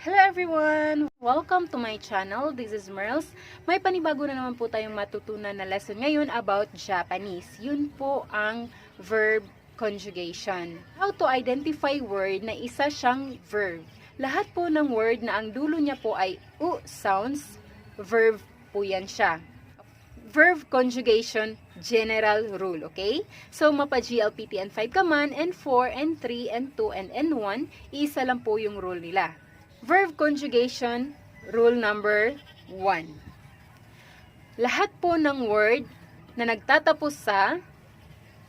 Hello everyone! Welcome to my channel. This is Merls. May panibago na naman po tayong matutunan na lesson ngayon about Japanese. Yun po ang verb conjugation. How to identify word na isa siyang verb. Lahat po ng word na ang dulo niya po ay u sounds, verb po yan siya. Verb conjugation general rule, okay? So, mapa-GLPT and 5 ka man, and 4, and 3, and 2, and N1, isa lang po yung rule nila. Verb conjugation, rule number 1. Lahat po ng word na nagtatapos sa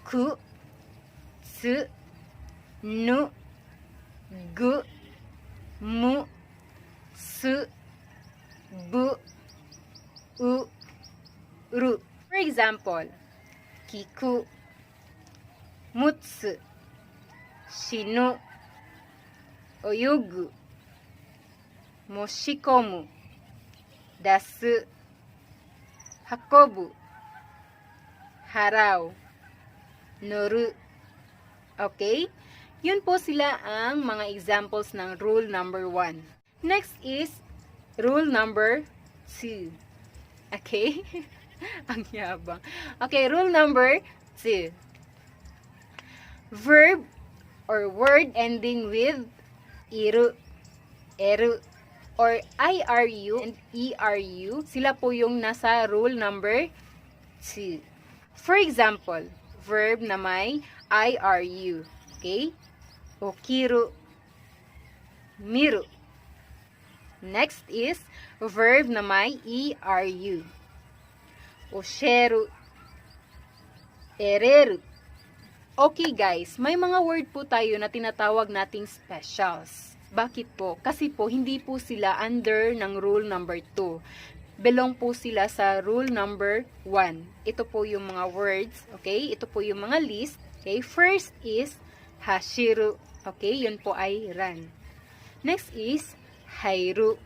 ku, tsu, nu, gu, mu, su, bu, u, ru. For example, kiku, mutsu, shinu, oyogu, moshikomu, dasu, hakobu, harau, noru. Okay? Yun po sila ang mga examples ng rule number 1. Next is rule number 2. Okay? Ang yabang. Okay, rule number 2. Verb or word ending with iru, eru, or IRU and ERU, sila po yung nasa rule number 2. For example, verb na may IRU. Okay? Okiru, miru. Next is verb na may ERU. Osheru, ereru. Okay guys, may mga word po tayo na tinatawag nating specials. Bakit po? Kasi po, hindi po sila under ng rule number 2. Belong po sila sa rule number 1. Ito po yung mga words, okay? Ito po yung mga list, okay? First is hashiru, okay? Yun po ay run. Next is hairu,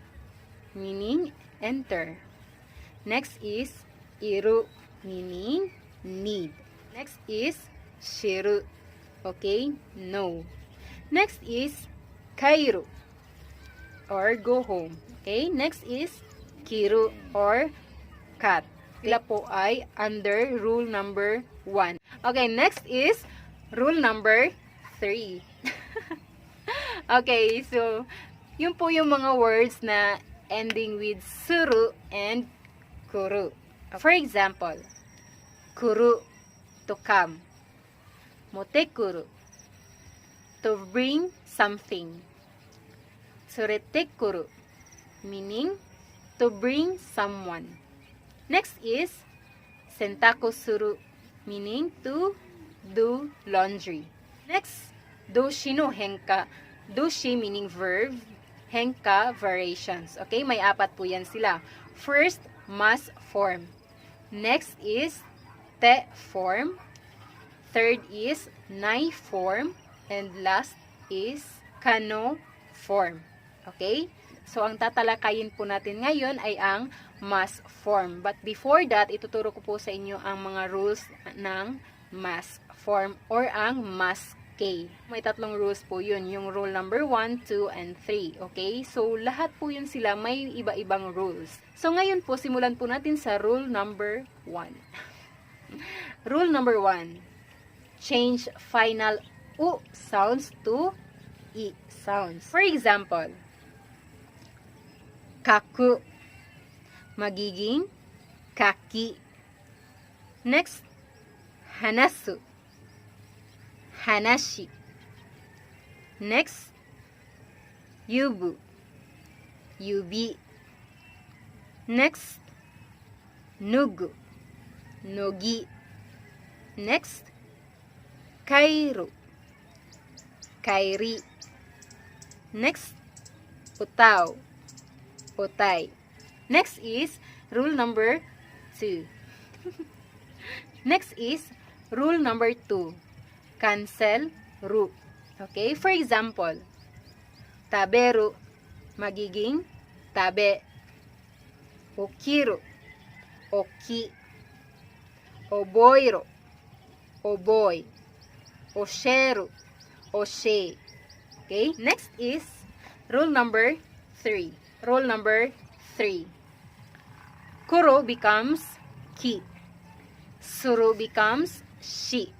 meaning enter. Next is iru, meaning need. Next is shiru, okay? No. Next is kairu, or go home. Okay? Next is kiru, or cut. Sila po ay under rule number 1. Okay, next is rule number 3. Okay, so, yun po yung mga words na ending with suru and kuru. For example, kuru, to come. Motekuru, to bring something. Suretekuru, meaning to bring someone. Next is sentaku suru, meaning to do laundry. Next, doshi no henka. Doshi meaning verb, henka variations. Okay, may 4 po yan sila. First, mas form. Next is te form. Third is nai form. And last is kano form. Okay? So, ang tatalakayin po natin ngayon ay ang mas form. But before that, ituturo ko po sa inyo ang mga rules ng mas form or ang mas K. May 3 rules po yun. Yung rule number 1, 2, and 3. Okay? So, lahat po yun sila. May iba-ibang rules. So, ngayon po, simulan po natin sa rule number 1. Rule number 1. Change final U sounds to I sounds. For example, kaku, magiging kaki. Next, hanasu, hanashi. Next, yubu, yubi. Next, nugu, nogi. Next, kairu, kairi. Next, utao, utay. Next is rule number 2. Next is rule number 2. Cancel ru. Okay? For example, taberu, magiging tabe. Okiru, oki. Oboiro, oboy. Osheru, oshe. Okay? Next is rule number 3. Rule number 3. Kuro becomes ki. Suru becomes shi.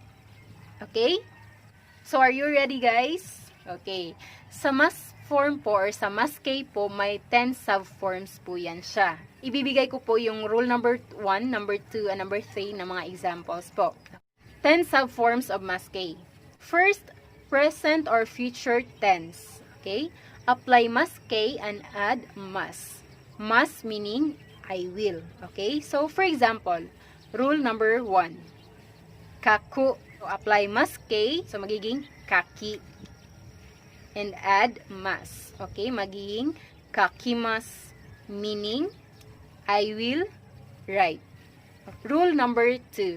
Okay? So, are you ready, guys? Okay. Sa mas form po or sa mas K po, may 10 subforms po yan siya. Ibibigay ko po yung rule number 1, number 2, and number 3 na mga examples po. 10 subforms of mas K. First, present or future tense. Okay? Apply mas K and add mas. Mas meaning I will. Okay? So, for example, rule number 1. Kaku. So, apply mas K. So, magiging kaki. And add mas. Okay? Magiging kakimas. Meaning, I will write. Rule number 2.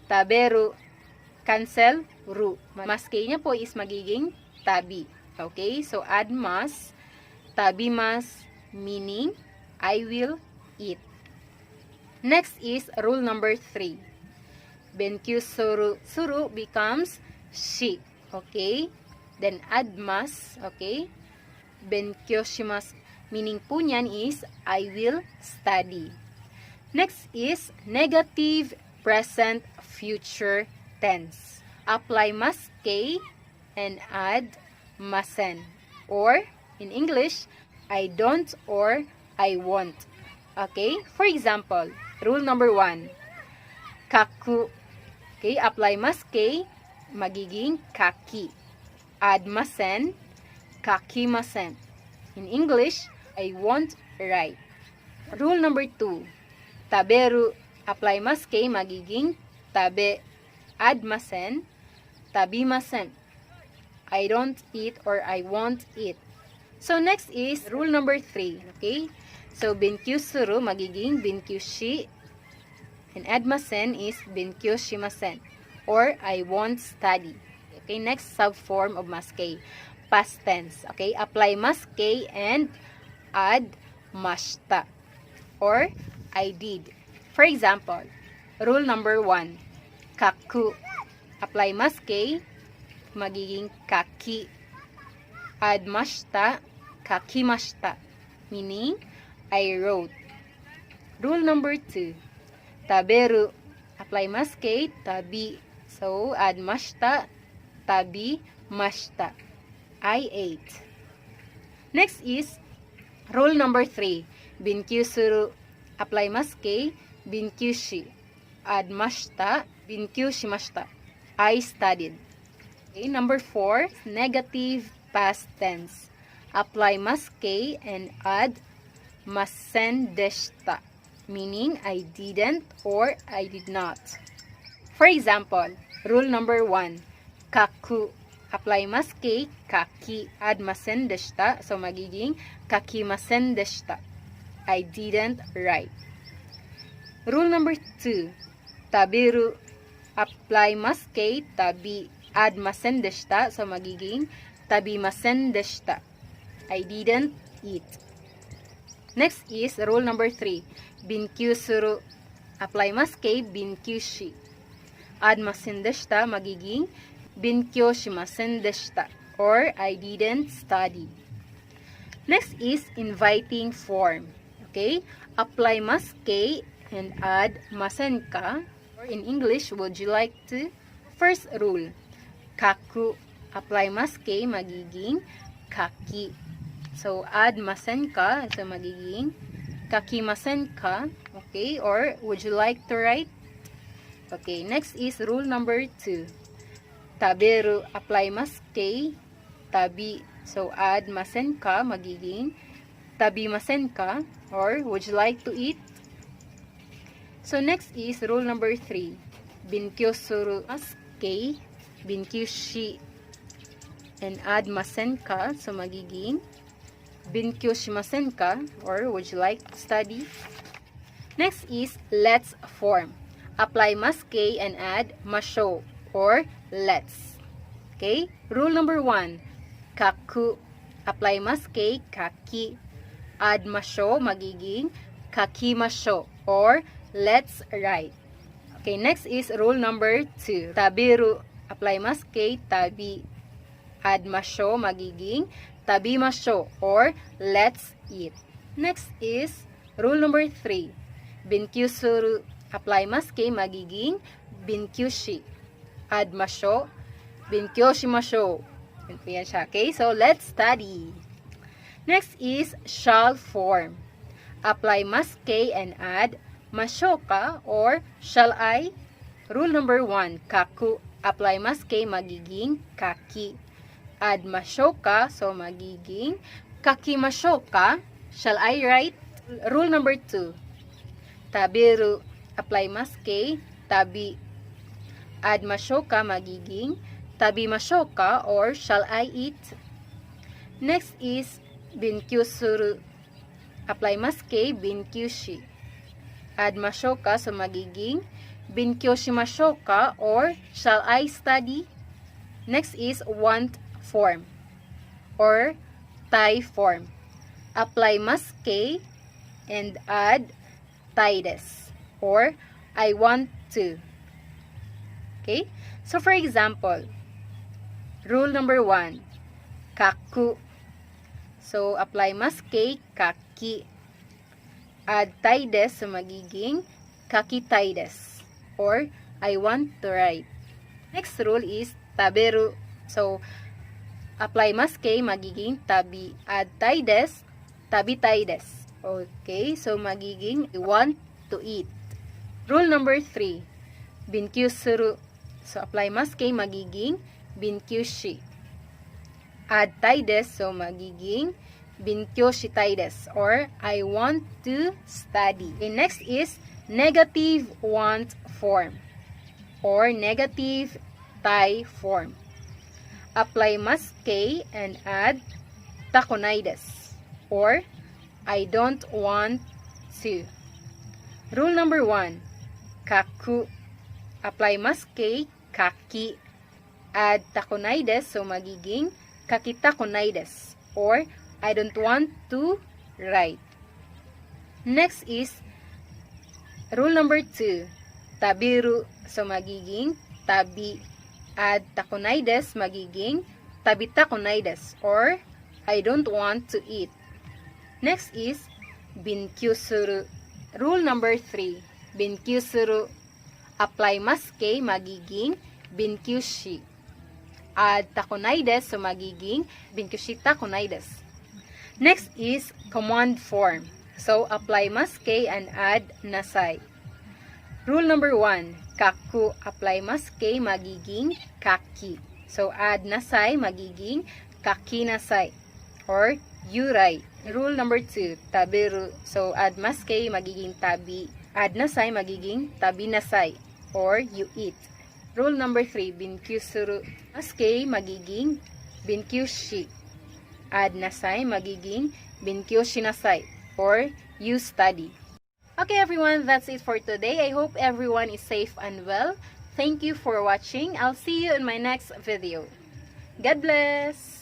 Taberu. Cancel ru. Mas K niya po is magiging tabi. Okay? So, add mas. Tabimas. Meaning, I will eat. Next is rule number 3. Benkyu suru. Suru becomes shi. Okay? Then add mas. Okay? Benkyo shimasu. Meaning po niyan is I will study. Next is negative present future tense. Apply mas K and add masen. Or in English, I don't or I won't. Okay? For example, rule number 1. Kaku. Okay, apply mas K, magiging kaki. Add masen, kakimasen. In English, I won't write. Rule number 2. Taberu. Apply mas K, magiging tabe. Add masen, tabimasen. I don't eat or I won't eat. So, next is rule number 3. Okay? So, benkyu suru, magiging benkyu shi. And add masen is benkyo shimasen. Or, I won't study. Okay, next subform of mas K. Past tense. Okay, apply mas K and add mashita. Or, I did. For example, rule number 1. Kaku. Apply mas K, magiging kaki. Add mashita, kakimashita. Meaning, I wrote. Rule number 2. Taberu. Apply mas K, tabi. So, add mashita, tabi, mashita. I ate. Next is rule number 3. Benkyu suru. Apply mas K, benkyu shi. Add mashita, benkyu shimashita. I studied. Okay, number 4, negative past tense. Apply mas K and add masen deshita. Meaning, I didn't or I did not. For example, rule number 1. Kaku. Apply mas K, kaki. Add masen deshita. So, magiging kakimasen deshita. I didn't write. Rule number 2. Taberu. Apply mas K, tabi. Add masen deshita. So, magiging tabimasen deshita. I didn't eat. Next is rule number 3. Benkyu suru. Apply mas K, benkyu shi. Add masen deshita, magiging benkyo shimasen deshita. Or, I didn't study. Next is inviting form. Okay? Apply mas K and add masen ka. Or in English, would you like to? First rule. Kaku. Apply mas K, magiging kaki. So, add masen ka. So, magiging kakimasen ka. Okay? Or, would you like to write? Okay. Next is rule number 2. Taberu. Apply mas K, tabi. So, add masen ka. Magiging tabimasen ka. Or, would you like to eat? So, next is rule number 3. Benkyo suru mas K, benkyu shi. And add masen ka. So, magiging benkyo shimasen ka, or would you like to study? Next is let's form. Apply mas K and add masho, or let's. Okay? Rule number 1. Kaku. Apply mas K, kaki. Add masho, magiging kakimasho, or let's write. Okay, next is rule number 2. Taberu. Apply mas K, tabi. Add masho, magiging tabimasho or let's eat. Next is rule number 3. Binkyusuru. Apply maske magiging binkyushi. Add masho, binkyoshimasho. Yan siya. Okay, so let's study. Next is shall form. Apply maske and add mashoka or shall I. Rule number 1. Kaku. Apply maske magiging kaki. Add mashoka, so magiging kakimashoka. Shall I write? Rule number 2. Tabiru. Apply maske tabi. Add mashoka magiging tabi mashoka or shall I eat? Next is binkyusuru. Apply maske binkyushi. Add mashoka, so magiging binkyoshi-mashoka or shall I study? Next is want form or tai form. Apply maske and add taides or I want to. Okay? So for example, rule number 1, kaku. So apply maske kaki. Add taides, so magiging kakitaides or I want to write. Next rule is taberu. So apply maske magiging tabi. Add taides, tabitaides. Okay, so magiging I want to eat. Rule number 3, binkyusuru. So apply maske magiging binkyushi. Add taides, so magiging binkyoshitaides or I want to study. Okay, next is negative want form or negative tai form. Apply maske and add takonaides or I don't want to. Rule number 1, kaku. Apply maske kaki. Add takonaides, so magiging kakitakonaides or I don't want to write. Next is rule number 2, tabiru. So magiging tabi. Add takonaides, magiging tabitakonaides or I don't want to eat. Next is binkyusuru. Rule number 3, binkyusuru. Apply maske magiging binkyushi. Add takonaides, so magiging binkyushitakonaides. Next is command form. So apply maske and add nasai. Rule number 1, kaku. Apply maske magiging kaki. So add nasai, magiging kakinasai or you write. Rule number 2, tabiru. So add maske magiging tabi. Add nasai, magiging tabinasai or you eat. Rule number 3, binkyusuru. Maske magiging binkyushi. Add nasai, magiging binkyoshinasai or you study. Okay everyone, that's it for today. I hope everyone is safe and well. Thank you for watching. I'll see you in my next video. God bless!